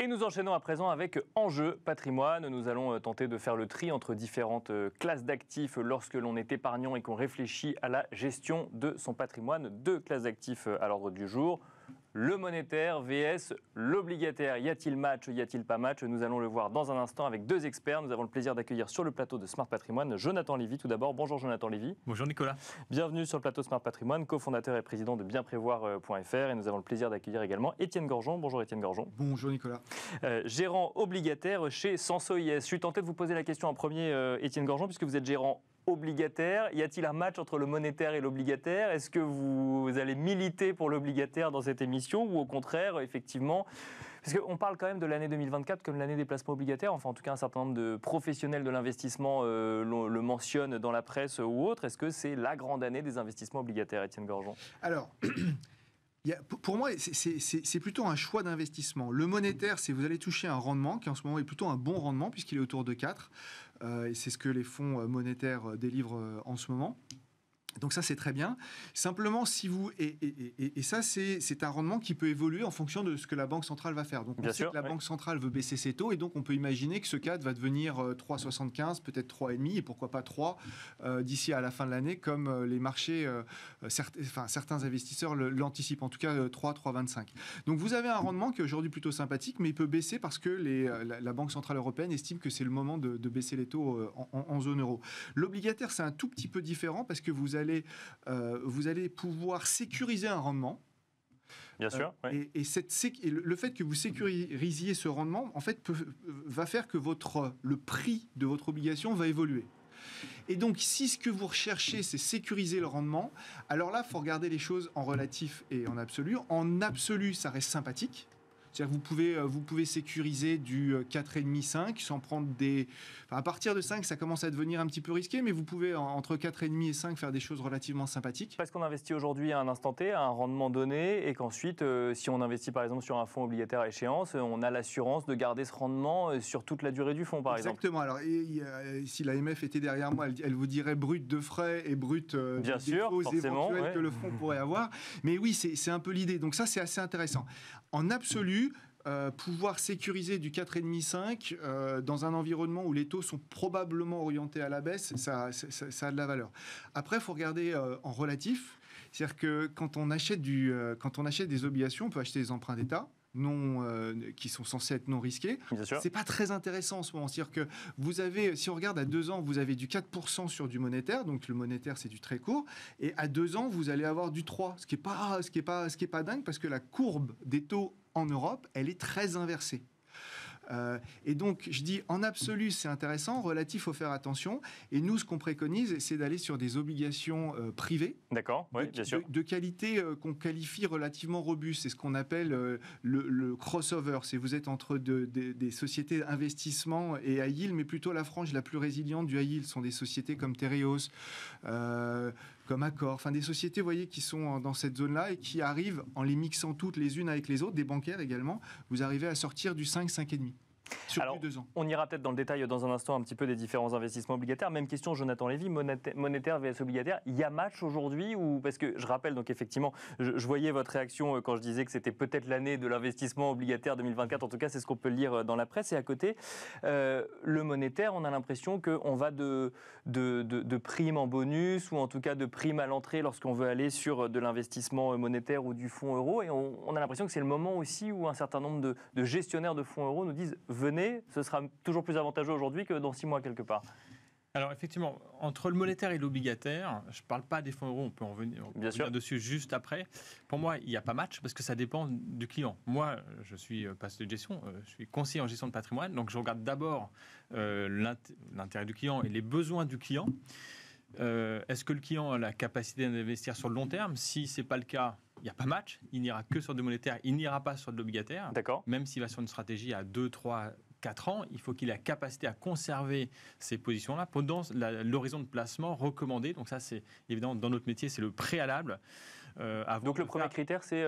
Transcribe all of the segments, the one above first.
Et nous enchaînons à présent avec Enjeu Patrimoine. Nous allons tenter de faire le tri entre différentes classes d'actifs lorsque l'on est épargnant et qu'on réfléchit à la gestion de son patrimoine. 2 classes d'actifs à l'ordre du jour. Le monétaire vs l'obligataire. Y a-t-il match, y a-t-il pas match? Nous allons le voir dans un instant avec 2 experts. Nous avons le plaisir d'accueillir sur le plateau de Smart Patrimoine Jonathan Lévy tout d'abord. Bonjour Jonathan Lévy. Bonjour Nicolas. Bienvenue sur le plateau Smart Patrimoine, cofondateur et président de bienprévoir.fr. Et nous avons le plaisir d'accueillir également Étienne Gorgeon. Bonjour Étienne Gorgeon. Bonjour Nicolas. Gérant obligataire chez Sanso IS. Je suis tenté de vous poser la question en premier, Étienne Gorgeon, puisque vous êtes gérant obligataire. Y a-t-il un match entre le monétaire et l'obligataire? Est-ce que vous allez militer pour l'obligataire dans cette émission ou au contraire, effectivement, parce qu'on parle quand même de l'année 2024 comme l'année des placements obligataires, enfin en tout cas un certain nombre de professionnels de l'investissement le mentionnent dans la presse ou autre. Est-ce que c'est la grande année des investissements obligataires, Étienne Gorgeon? Alors, pour moi, c'est plutôt un choix d'investissement. Le monétaire, c'est vous allez toucher un rendement qui en ce moment est plutôt un bon rendement puisqu'il est autour de 4. Et c'est ce que les fonds monétaires délivrent en ce moment. Donc ça, c'est très bien. Simplement, si vous... Et ça, c'est un rendement qui peut évoluer en fonction de ce que la Banque centrale va faire. Donc on sait que la Banque centrale veut baisser ses taux, et donc on peut imaginer que ce 4 va devenir 3,75, peut-être 3,5, et pourquoi pas 3 d'ici à la fin de l'année, comme les marchés, certains investisseurs l'anticipent. En tout cas, 3, 3,25. Donc vous avez un rendement qui est aujourd'hui plutôt sympathique, mais il peut baisser parce que la Banque centrale européenne estime que c'est le moment de baisser les taux en zone euro. L'obligataire, c'est un tout petit peu différent parce que vous allez pouvoir sécuriser un rendement. Bien sûr. Oui. Et le fait que vous sécurisiez ce rendement, en fait, va faire que le prix de votre obligation va évoluer. Et donc, si ce que vous recherchez, c'est sécuriser le rendement, alors là, il faut regarder les choses en relatif et en absolu. En absolu, ça reste sympathique. C'est-à-dire que vous pouvez sécuriser du 4,5, 5, sans prendre des... Enfin, à partir de 5, ça commence à devenir un petit peu risqué, mais vous pouvez, entre 4,5 et 5, faire des choses relativement sympathiques. Parce qu'on investit aujourd'hui à un instant T, à un rendement donné, et qu'ensuite, si on investit par exemple sur un fonds obligataire à échéance, on a l'assurance de garder ce rendement sur toute la durée du fonds, par exemple. Exactement. Alors, si l'AMF était derrière moi, elle vous dirait brut de frais et brut des défauts éventuels que le fonds pourrait avoir. Mais oui, c'est un peu l'idée. Donc ça, c'est assez intéressant. En absolu, pouvoir sécuriser du 4,5-5 dans un environnement où les taux sont probablement orientés à la baisse, ça a de la valeur. Après, il faut regarder en relatif. C'est-à-dire que quand on achète des obligations, on peut acheter des emprunts d'État qui sont censés être non risqués. C'est pas très intéressant en ce moment. C'est-à-dire que si on regarde à 2 ans, vous avez du 4% sur du monétaire, donc le monétaire c'est du très court, et à 2 ans, vous allez avoir du 3, ce qui est pas dingue parce que la courbe des taux en Europe, elle est très inversée. Et donc, je dis, en absolu, c'est intéressant. Relatif, il faut faire attention. Et nous, ce qu'on préconise, c'est d'aller sur des obligations privées. D'accord, oui, bien sûr. De qualité qu'on qualifie relativement robuste. C'est ce qu'on appelle le crossover. C'est vous êtes entre des sociétés d'investissement et high yield, mais plutôt la frange la plus résiliente du high yield sont des sociétés comme Tereos, comme Accor. Enfin, des sociétés, vous voyez, qui sont dans cette zone-là et qui arrivent, en les mixant toutes les unes avec les autres, des bancaires également, vous arrivez à sortir du 5, 5,5. Alors, 2 ans. On ira peut-être dans le détail dans un instant un petit peu des différents investissements obligataires. Même question, Jonathan Lévy, monétaire vs obligataire. Il y a match aujourd'hui ou parce que je rappelle donc effectivement, je voyais votre réaction quand je disais que c'était peut-être l'année de l'investissement obligataire 2024. En tout cas, c'est ce qu'on peut lire dans la presse. Et à côté, le monétaire, on a l'impression qu'on va de primes en bonus ou en tout cas de primes à l'entrée lorsqu'on veut aller sur de l'investissement monétaire ou du fonds euro. Et on a l'impression que c'est le moment aussi où un certain nombre de gestionnaires de fonds euro nous disent venez, ce sera toujours plus avantageux aujourd'hui que dans 6 mois quelque part. Alors effectivement, entre le monétaire et l'obligataire, je ne parle pas des fonds euros, on peut en revenir dessus juste après. Pour moi, il n'y a pas match parce que ça dépend du client. Moi, je suis passionné de gestion, je suis conseiller en gestion de patrimoine, donc je regarde d'abord l'intérêt du client et les besoins du client. Est-ce que le client a la capacité d'investir sur le long terme? Si ce n'est pas le cas, il n'y a pas match. Il n'ira que sur du monétaire, il n'ira pas sur de l'obligataire. D'accord. Même s'il va sur une stratégie à 2, 3, 4 ans, il faut qu'il ait la capacité à conserver ces positions-là pendant l'horizon de placement recommandé. Donc ça, c'est évidemment, dans notre métier, c'est le préalable. Donc le premier critère, c'est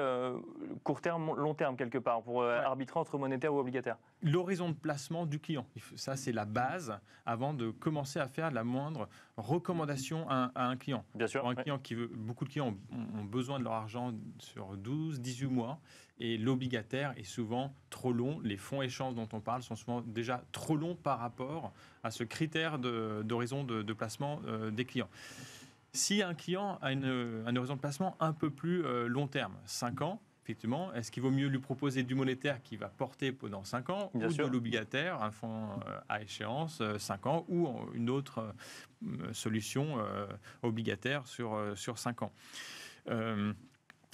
court terme, long terme, quelque part, pour arbitrer entre monétaire ou obligataire. L'horizon de placement du client. Ça, c'est la base avant de commencer à faire la moindre recommandation à un client. Bien sûr. Pour un client qui veut, beaucoup de clients ont besoin de leur argent sur 12, 18 mois. Et l'obligataire est souvent trop long. Les fonds échanges dont on parle sont souvent déjà trop longs par rapport à ce critère d'horizon de placement des clients. Si un client a un horizon de placement un peu plus long terme, 5 ans, effectivement, est-ce qu'il vaut mieux lui proposer du monétaire qui va porter pendant 5 ans Bien ou sûr. de l'obligataire, un fonds à échéance 5 ans ou une autre solution obligataire sur 5 ans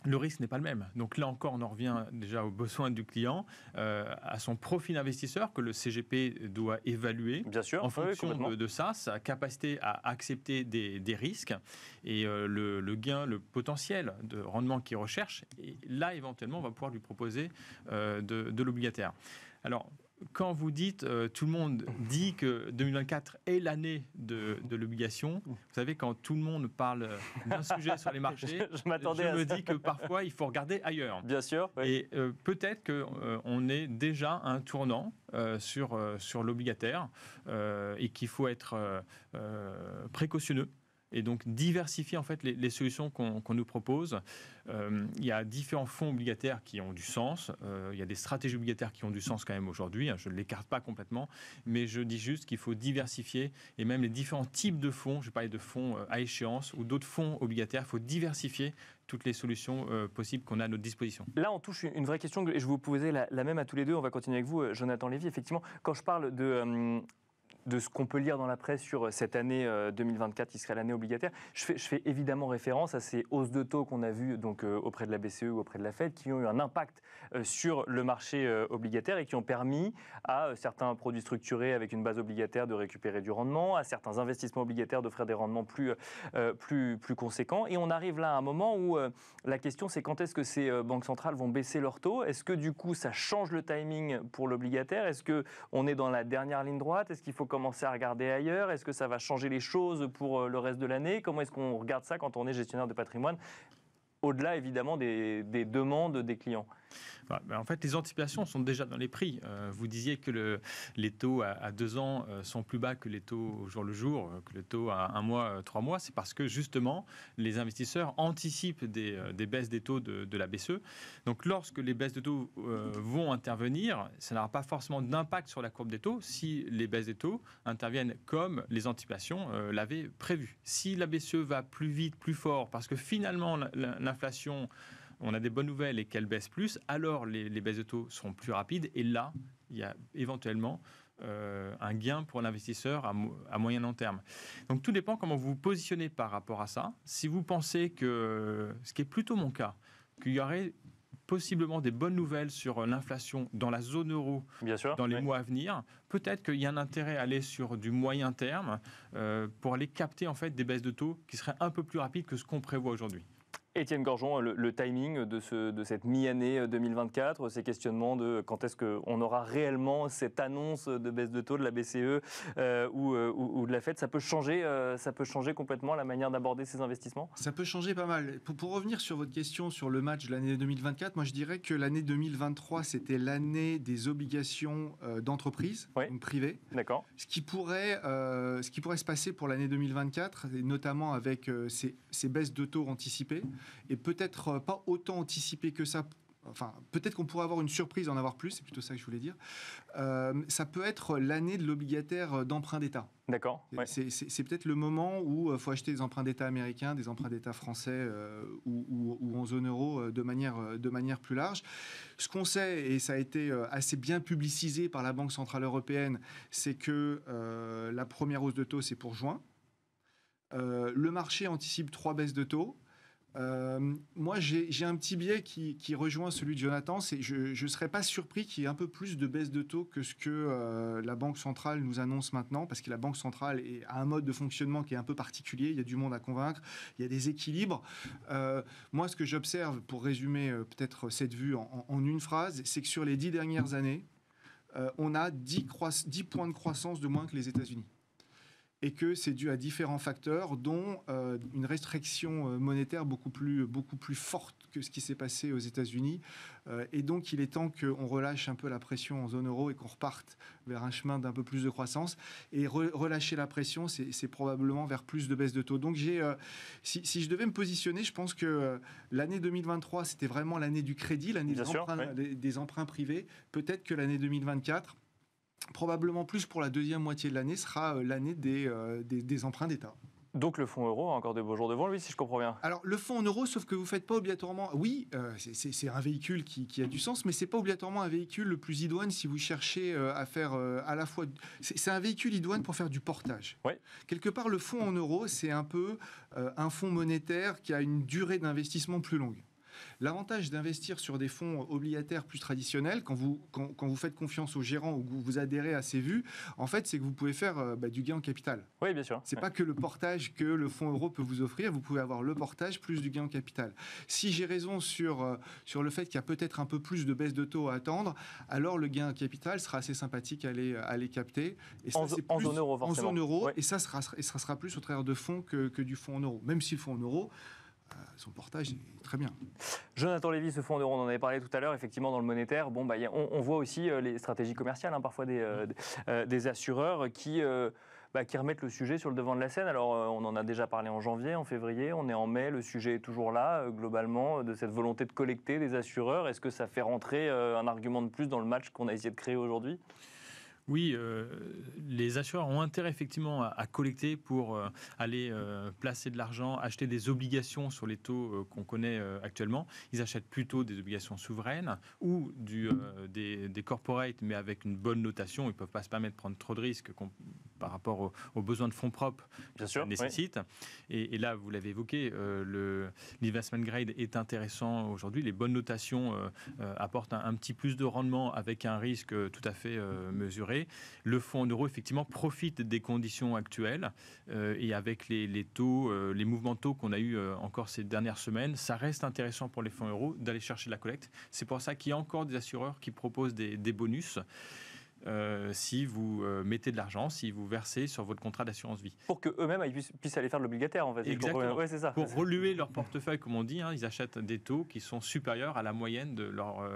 le risque n'est pas le même. Donc là encore, on en revient déjà aux besoins du client, à son profil investisseur que le CGP doit évaluer. Bien sûr, en fonction de ça, sa capacité à accepter des risques et le gain, le potentiel de rendement qu'il recherche. Et là, éventuellement, on va pouvoir lui proposer de l'obligataire. Alors, quand vous dites, tout le monde dit que 2024 est l'année de l'obligation, vous savez, quand tout le monde parle d'un sujet sur les marchés, je me dis que parfois, il faut regarder ailleurs. Bien sûr. Oui. Et peut-être qu'on est déjà à un tournant sur l'obligataire et qu'il faut être précautionneux. Et donc diversifier en fait les solutions qu'on nous propose. Il y a différents fonds obligataires qui ont du sens. Il y a des stratégies obligataires qui ont du sens quand même aujourd'hui. Je ne l'écarte pas complètement, mais je dis juste qu'il faut diversifier et même les différents types de fonds. Je parlais de fonds à échéance ou d'autres fonds obligataires. Il faut diversifier toutes les solutions possibles qu'on a à notre disposition. Là, on touche une vraie question et je vais vous poser la même à tous les deux. On va continuer avec vous, Jonathan Lévy. Effectivement, quand je parle de ce qu'on peut lire dans la presse sur cette année 2024 qui serait l'année obligataire. Je fais évidemment référence à ces hausses de taux qu'on a vues donc, auprès de la BCE ou auprès de la Fed qui ont eu un impact sur le marché obligataire et qui ont permis à certains produits structurés avec une base obligataire de récupérer du rendement, à certains investissements obligataires d'offrir des rendements plus conséquents. Et on arrive là à un moment où la question c'est quand est-ce que ces banques centrales vont baisser leurs taux? Est-ce que du coup ça change le timing pour l'obligataire? Est-ce qu'on est dans la dernière ligne droite? Est-ce qu'il faut commencer à regarder ailleurs? Est-ce que ça va changer les choses pour le reste de l'année? Comment est-ce qu'on regarde ça quand on est gestionnaire de patrimoine? Au-delà, évidemment, des demandes des clients. En fait, les anticipations sont déjà dans les prix. Vous disiez que les taux à 2 ans sont plus bas que les taux au jour le jour, que les taux à 1 mois, 3 mois. C'est parce que, justement, les investisseurs anticipent des baisses des taux de la BCE. Donc, lorsque les baisses de taux vont intervenir, ça n'aura pas forcément d'impact sur la courbe des taux si les baisses des taux interviennent comme les anticipations l'avaient prévu. Si la BCE va plus vite, plus fort, parce que finalement, l'inflation... on a des bonnes nouvelles et qu'elles baissent plus, alors les baisses de taux seront plus rapides. Et là, il y a éventuellement un gain pour l'investisseur à moyen long terme. Donc tout dépend comment vous vous positionnez par rapport à ça. Si vous pensez que, ce qui est plutôt mon cas, qu'il y aurait possiblement des bonnes nouvelles sur l'inflation dans la zone euro dans les mois à venir, peut-être qu'il y a un intérêt à aller sur du moyen terme pour aller capter en fait des baisses de taux qui seraient un peu plus rapides que ce qu'on prévoit aujourd'hui. Étienne Gorgeon, le timing de cette mi-année 2024, ces questionnements de quand est-ce qu'on aura réellement cette annonce de baisse de taux de la BCE ou de la Fed, ça peut changer complètement la manière d'aborder ces investissements? Ça peut changer pas mal. Pour revenir sur votre question sur le match de l'année 2024, moi je dirais que l'année 2023, c'était l'année des obligations d'entreprise, donc privées. D'accord. Ce qui pourrait se passer pour l'année 2024, et notamment avec ces baisses de taux anticipées, et peut-être pas autant anticipé que ça. Enfin, peut-être qu'on pourrait avoir une surprise, en avoir plus, c'est plutôt ça que je voulais dire. Ça peut être l'année de l'obligataire d'emprunt d'État. D'accord. Ouais. C'est peut-être le moment où il faut acheter des emprunts d'État américains, des emprunts d'État français ou en zone euro de manière plus large. Ce qu'on sait, et ça a été assez bien publicisé par la Banque Centrale Européenne, c'est que la première hausse de taux, c'est pour juin. Le marché anticipe 3 baisses de taux. Moi, j'ai un petit biais qui rejoint celui de Jonathan. Je ne serais pas surpris qu'il y ait un peu plus de baisse de taux que ce que la Banque centrale nous annonce maintenant, parce que la Banque centrale a un mode de fonctionnement qui est un peu particulier. Il y a du monde à convaincre, il y a des équilibres. Moi, ce que j'observe, pour résumer peut-être cette vue en une phrase, c'est que sur les 10 dernières années, on a 10 points de croissance de moins que les États-Unis. et que c'est dû à différents facteurs, dont une restriction monétaire beaucoup plus forte que ce qui s'est passé aux États-Unis. Et donc, il est temps qu'on relâche un peu la pression en zone euro et qu'on reparte vers un chemin d'un peu plus de croissance. Et relâcher la pression, c'est probablement vers plus de baisse de taux. Donc, si je devais me positionner, je pense que l'année 2023, c'était vraiment l'année du crédit, l'année des emprunts privés. Peut-être que l'année 2024... probablement plus pour la deuxième moitié de l'année, sera l'année des emprunts d'État. Donc le fonds euro a encore de beaux jours devant lui, si je comprends bien. Alors le fonds en euros, sauf que vous ne faites pas obligatoirement... Oui, c'est un véhicule qui a du sens, mais ce n'est pas obligatoirement un véhicule le plus idoine si vous cherchez à faire à la fois... C'est un véhicule idoine pour faire du portage. Oui. Quelque part, le fonds en euros, c'est un peu un fonds monétaire qui a une durée d'investissement plus longue. L'avantage d'investir sur des fonds obligataires plus traditionnels, quand vous faites confiance aux gérants ou que vous adhérez à ces vues, en fait, c'est que vous pouvez faire du gain en capital. Oui, bien sûr. C'est pas que le portage que le fonds euro peut vous offrir, vous pouvez avoir le portage plus du gain en capital. Si j'ai raison sur le fait qu'il y a peut-être un peu plus de baisse de taux à attendre, alors le gain en capital sera assez sympathique à les capter. Et ça, en zone euro, forcément. En zone euro, et ça sera plus au travers de fonds que du fonds en euros. Même si le fonds en euros, son portage est très bien. Jonathan Lévy, ce fonds en euros, on en avait parlé tout à l'heure, effectivement dans le monétaire, on voit aussi les stratégies commerciales, parfois des assureurs qui remettent le sujet sur le devant de la scène. Alors on en a déjà parlé en janvier, en février, on est en mai, le sujet est toujours là, globalement, de cette volonté de collecter des assureurs. Est-ce que ça fait rentrer un argument de plus dans le match qu'on a essayé de créer aujourd'hui ? Oui, les assureurs ont intérêt effectivement à collecter pour aller placer de l'argent, acheter des obligations sur les taux qu'on connaît actuellement. Ils achètent plutôt des obligations souveraines ou des corporates, mais avec une bonne notation. Ils ne peuvent pas se permettre de prendre trop de risques par rapport aux besoins de fonds propres que ça nécessite. Oui. Et là, vous l'avez évoqué, l'investment grade est intéressant aujourd'hui. Les bonnes notations apportent un petit plus de rendement avec un risque tout à fait mesuré. Le fonds en euros, effectivement, profite des conditions actuelles et avec les taux, les mouvements de taux qu'on a eu encore ces dernières semaines, ça reste intéressant pour les fonds euros d'aller chercher la collecte. C'est pour ça qu'il y a encore des assureurs qui proposent des bonus. Si vous mettez de l'argent, si vous versez sur votre contrat d'assurance vie. Pour qu'eux-mêmes puissent aller faire de l'obligataire, en fait. Exactement. Ouais, c'est ça. Pour reluer leur portefeuille, comme on dit, ils achètent des taux qui sont supérieurs à la moyenne de leur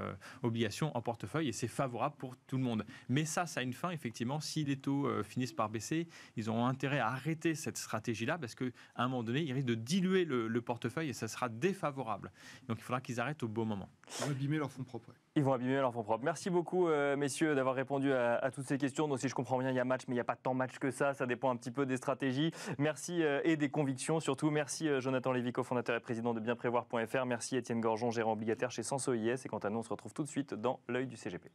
obligation en portefeuille et c'est favorable pour tout le monde. Mais ça a une fin, effectivement. Si les taux finissent par baisser, ils auront intérêt à arrêter cette stratégie-là parce qu'à un moment donné, ils risquent de diluer le portefeuille et ça sera défavorable. Donc il faudra qu'ils arrêtent au bon moment. Ils vont abîmer leurs fonds propres. Ouais. Ils vont abîmer leurs fonds propres. Merci beaucoup, messieurs, d'avoir répondu à toutes ces questions. Donc, si je comprends bien, il y a match, mais il n'y a pas tant match que ça. Ça dépend un petit peu des stratégies. Merci et des convictions, surtout. Merci, Jonathan Lévy, cofondateur et président de bienprévoir.fr. Merci, Étienne Gorgeon, gérant obligataire chez Senso IS. Et quant à nous, on se retrouve tout de suite dans l'œil du CGP.